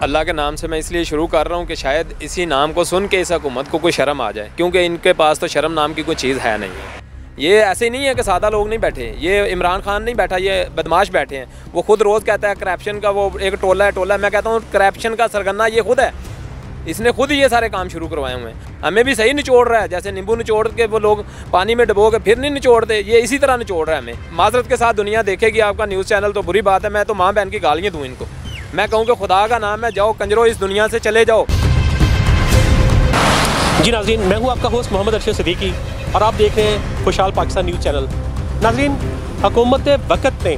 अल्लाह के नाम से मैं इसलिए शुरू कर रहा हूँ कि शायद इसी नाम को सुन के इस हुकूमत को कोई शर्म आ जाए, क्योंकि इनके पास तो शर्म नाम की कोई चीज़ है नहीं है। ये ऐसे नहीं है कि सादा लोग नहीं बैठे, ये इमरान खान नहीं बैठा, ये बदमाश बैठे हैं। वो खुद रोज़ कहता है करप्शन का वो एक टोला है, मैं कहता हूँ करप्शन का सरगना ये खुद है। इसने खुद ही ये सारे काम शुरू करवाए हुए हैं। हमें भी सही निचोड़ रहा है, जैसे नींबू निचोड़ के वो लोग पानी में डुबो के फिर नहीं निचोड़ते, ये इसी तरह निचोड़ रहा है हमें। माजरत के साथ दुनिया देखेगी आपका न्यूज़ चैनल तो बुरी बात है, मैं तो माँ बहन की गालियाँ दूँ इनको। मैं कहूँ कि खुदा का नाम है, जाओ कंजरो इस दुनिया से चले जाओ। जी नाज़रीन, मैं हूँ आपका होस्ट मोहम्मद अरशद सिद्दीकी और आप देख रहे हैं खुशहाल पाकिस्तान न्यूज़ चैनल। नाज़रीन, हुकूमत वक़्त ने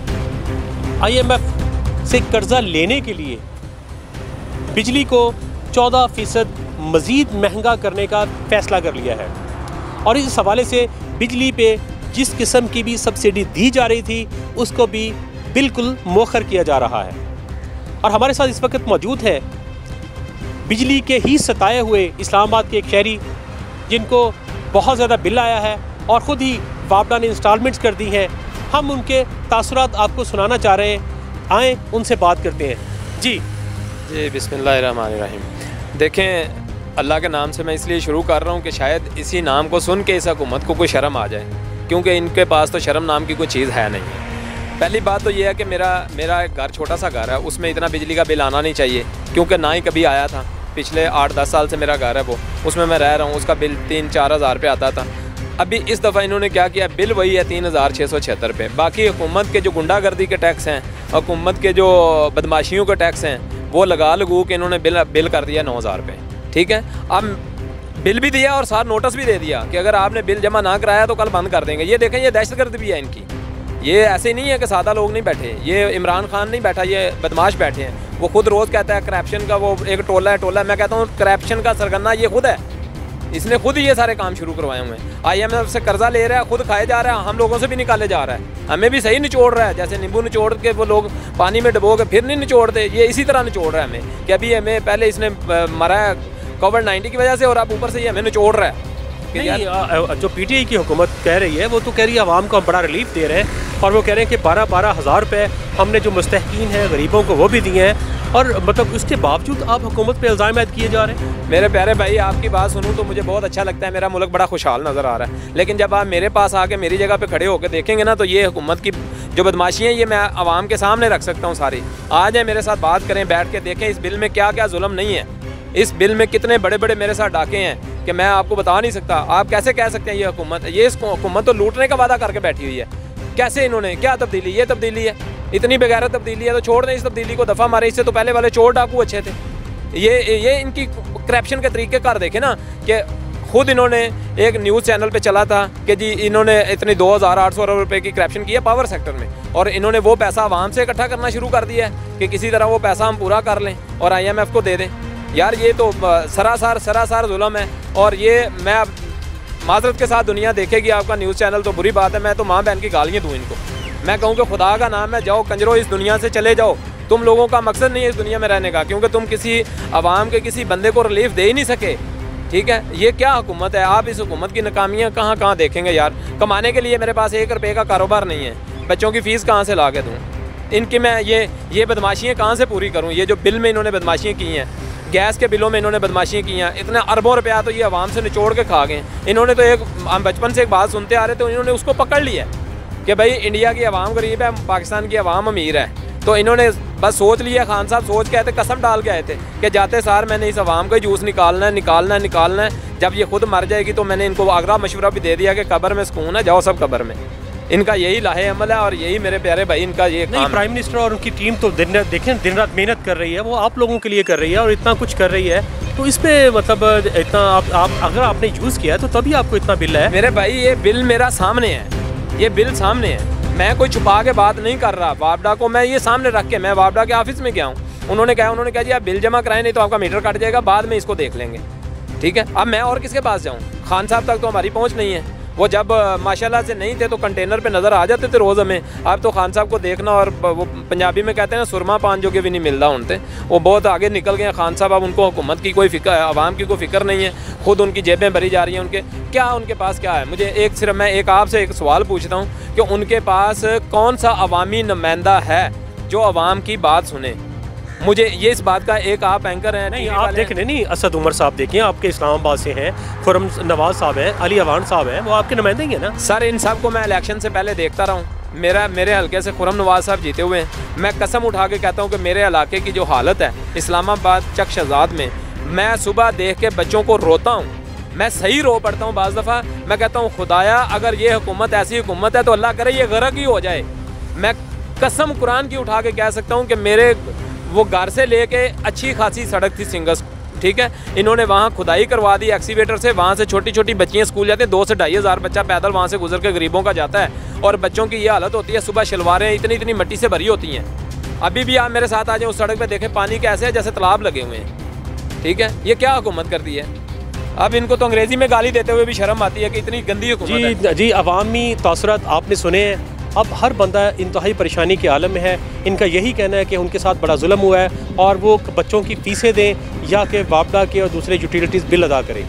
IMF से कर्ज़ा लेने के लिए बिजली को 14% मज़ीद महंगा करने का फ़ैसला कर लिया है और इस हवाले से बिजली पे जिस किस्म की भी सब्सिडी दी जा रही थी उसको भी बिल्कुल मौखर किया जा रहा है। और हमारे साथ इस वक्त मौजूद है बिजली के ही सताए हुए इस्लामाबाद के एक शहरी जिनको बहुत ज़्यादा बिल आया है और ख़ुद ही वापडा ने इंस्टॉलमेंट्स कर दी हैं। हम उनके तासुरात आपको सुनाना चाह रहे हैं, आएँ उनसे बात करते हैं। जी बिस्मिल्लाहिर्रहमानिर्रहीम। देखें, अल्लाह के नाम से मैं इसलिए शुरू कर रहा हूँ कि शायद इसी नाम को सुन के इस हुकूमत को कोई शर्म आ जाए, क्योंकि इनके पास तो शर्म नाम की कोई चीज़ है नहीं है। पहली बात तो ये है कि मेरा एक घर, छोटा सा घर है, उसमें इतना बिजली का बिल आना नहीं चाहिए, क्योंकि ना ही कभी आया था। पिछले 8-10 साल से मेरा घर है वो, उसमें मैं रह रहा हूँ, उसका बिल 3-4 हज़ार रुपये आता था। अभी इस दफ़ा इन्होंने क्या किया, बिल वही है 3676 रुपये। बाकी हुकूमत के जो गुंडागर्दी के टैक्स हैं, हुकूमत के जो बदमाशियों के टैक्स हैं, वो लगा लगू के इन्होंने बिल कर दिया 9000 रुपये। ठीक है, अब बिल भी दिया और साथ नोटिस भी दे दिया कि अगर आपने बिल जमा ना कराया तो कल बंद कर देंगे। ये देखें, ये दहशतगर्द भी है इनकी। ये ऐसे नहीं है कि सादा लोग नहीं बैठे, ये इमरान खान नहीं बैठा, ये बदमाश बैठे हैं। वो खुद रोज़ कहता है करप्शन का वो एक टोला है, मैं कहता हूँ करप्शन का सरगना ये खुद है। इसने खुद ही ये सारे काम शुरू करवाए हुए हैं। IMF से कर्जा ले रहा है, खुद खाए जा रहा है, हम लोगों से भी निकाले जा रहा है। हमें भी सही निचोड़ रहा है, जैसे नींबू निचोड़ के वो लोग पानी में डुबो के फिर नहीं निचोड़ते, ये इसी तरह निचोड़ रहा है हमें कि अभी हमें पहले इसने मरा है कोविड-19 की वजह से और अब ऊपर से ये हमें निचोड़ रहा है। नहीं, जो PTI की हुकूमत कह रही है वो तो कह रही है आवाम को हम बड़ा रिलीफ दे रहे हैं और वो कह रहे हैं कि 12-12 हज़ार रुपये हमने जो मुस्तहकीन हैं गरीबों को वो भी दिए हैं, और मतलब उसके बावजूद आप हुकूमत पे इल्ज़ाम ऐड किए जा रहे हैं। मेरे प्यारे भाई, आपकी बात सुनूं तो मुझे बहुत अच्छा लगता है, मेरा मुल्क बड़ा खुशहाल नज़र आ रहा है। लेकिन जब आप मेरे पास आके मेरी जगह पे खड़े होकर देखेंगे ना, तो ये हुकूमत की जो बदमाशी है ये मैं आवाम के सामने रख सकता हूँ सारी। आ जाए मेरे साथ बात करें, बैठ के देखें इस बिल में क्या क्या जुल्म नहीं है, इस बिल में कितने बड़े बड़े मेरे साथ डाके हैं कि मैं आपको बता नहीं सकता। आप कैसे कह सकते हैं ये हुकूमत, ये इस हुकूमत तो लूटने का वादा करके बैठी हुई है। कैसे इन्होंने क्या तब्दीली, ये तब्दीली है, इतनी बेगैर तब्दीली है तो छोड़ दें इस तब्दीली को, दफ़ा मारे। इससे तो पहले वाले चोर डाकू अच्छे थे। ये इनकी करप्शन के तरीके कर देखे ना, कि खुद इन्होंने एक न्यूज़ चैनल पे चला था कि जी इन्होंने इतनी 2800 अरब रुपये की करप्शन की है पावर सेक्टर में, और इन्होंने वो पैसा आवाम से इकट्ठा करना शुरू कर दिया है कि किसी तरह वो पैसा हम पूरा कर लें और IMF को दे दें। यार ये तो सरासर जुल्म है। और ये मैं अब माजरत के साथ दुनिया देखेगी आपका न्यूज़ चैनल तो बुरी बात है, मैं तो माँ बहन की गालियाँ दूँ इनको। मैं कहूँ कि खुदा का नाम है, जाओ कंजरो इस दुनिया से चले जाओ। तुम लोगों का मकसद नहीं है इस दुनिया में रहने का, क्योंकि तुम किसी आवाम के किसी बंदे को रिलीफ दे ही नहीं सके। ठीक है, ये क्या हुकूमत है। आप इस हुकूमत की नाकामियाँ कहाँ देखेंगे यार। कमाने के लिए मेरे पास 1 रुपये का कारोबार नहीं है, बच्चों की फ़ीस कहाँ से ला के दूँ, इनकी मैं ये बदमाशियाँ कहाँ से पूरी करूँ। ये जो बिल में इन्होंने बदमाशियाँ की हैं, गैस के बिलों में इन्होंने बदमाशियाँ की हैं, इतने अरबों रुपया तो ये आवाम से निचोड़ के खा गए। इन्होंने तो हम बचपन से एक बात सुनते आ रहे थे, इन्होंने उसको पकड़ लिया कि भाई इंडिया की आवाम गरीब है, पाकिस्तान की आवाम अमीर है। तो इन्होंने बस सोच लिया, खान साहब सोच के आए थे, कसम डाल के आए थे कि जाते सार मैंने इस आवाम का जूस निकालना है। जब ये खुद मर जाएगी तो मैंने इनको आगरा मशवरा भी दे दिया कि कब्र में सुकून है, जाओ सब कब्र में। इनका यही लाहे अमल है और यही मेरे प्यारे भाई इनका ये नहीं। प्राइम मिनिस्टर और उनकी टीम तो दिन रात मेहनत कर रही है, वो आप लोगों के लिए कर रही है और इतना कुछ कर रही है, तो इस पे मतलब इतना आप अगर आपने यूज़ किया है तो तभी आपको इतना बिल है। मेरे भाई ये बिल मेरा सामने है, ये बिल सामने है, मैं कोई छुपा के बात नहीं कर रहा। वापडा को मैं ये सामने रख के मैं वापडा के ऑफिस में गया हूँ, उन्होंने कहा जी आप बिल जमा कराएं, नहीं तो आपका मीटर कट जाएगा, बाद में इसको देख लेंगे। ठीक है, अब मैं और किसके पास जाऊँ, खान साहब तक तो हमारी पहुँच नहीं है। वो जब माशाल्लाह से नहीं थे तो कंटेनर पे नज़र आ जाते थे रोज़ हमें। अब तो खान साहब को देखना, और वो पंजाबी में कहते हैं सुरमा पान जो कि भी नहीं मिलता उनसे, वो बहुत आगे निकल गए खान साहब। अब उनको हुकूमत की कोई फिक्र, आवाम की कोई फिक्र नहीं है, खुद उनकी जेबें भरी जा रही हैं। उनके पास क्या है। मुझे सिर्फ मैं आपसे एक सवाल पूछता हूँ कि उनके पास कौन सा अवामी नुमाइंदा है जो आवाम की बात सुने। मुझे ये इस बात का एक आप एंकर हैं नहीं, आप देख रहे नहीं, असद उमर साहब देखें, आपके इस्लामाबाद से हैं, खुरम नवाज साहब हैं, अली अवान साहब हैं, वो आपके नुमाइंदे ही हैं ना सर। इन सब को मैं इलेक्शन से पहले देखता रहा हूँ। मेरे हल्के से खुरम नवाज साहब जीते हुए हैं। मैं कसम उठा के कहता हूँ कि मेरे इलाके की जो हालत है इस्लामाबाद चक शहजाद में, मैं सुबह देख के बच्चों को रोता हूँ। मैं सही रो पड़ता हूँ बाज़ दफ़ा। मैं कहता हूँ खुदाया अगर ये हुकूमत ऐसी हुकूमत है तो अल्लाह करे ये गरक ही हो जाए। मैं कसम कुरान की उठा के कह सकता हूँ कि मेरे वो घर से लेके अच्छी खासी सड़क थी सिंगस, ठीक है, इन्होंने वहाँ खुदाई करवा दी एक्सीवेटर से। वहाँ से छोटी छोटी बच्चियाँ स्कूल जाते हैं, 2 से 2,500 बच्चा पैदल वहाँ से गुजर के गरीबों का जाता है। और बच्चों की ये हालत होती है, सुबह शलवारें इतनी इतनी मिट्टी से भरी होती हैं। अभी भी आप मेरे साथ आ जाएं उस सड़क पे देखें पानी कैसे है, जैसे तालाब लगे हुए हैं। ठीक है, ये क्या हुकूमत करती है। अब इनको तो अंग्रेज़ी में गाली देते हुए भी शर्म आती है कि इतनी गंदी हुकूमत है। जी, अवामी तासुरात आपने सुने हैं। अब हर बंदा इंतहाई परेशानी के आलम में है। इनका यही कहना है कि उनके साथ बड़ा जुल्म हुआ है और वो बच्चों की फीसें दें या कि वापडा के और दूसरे यूटिलिटीज़ बिल अदा करें।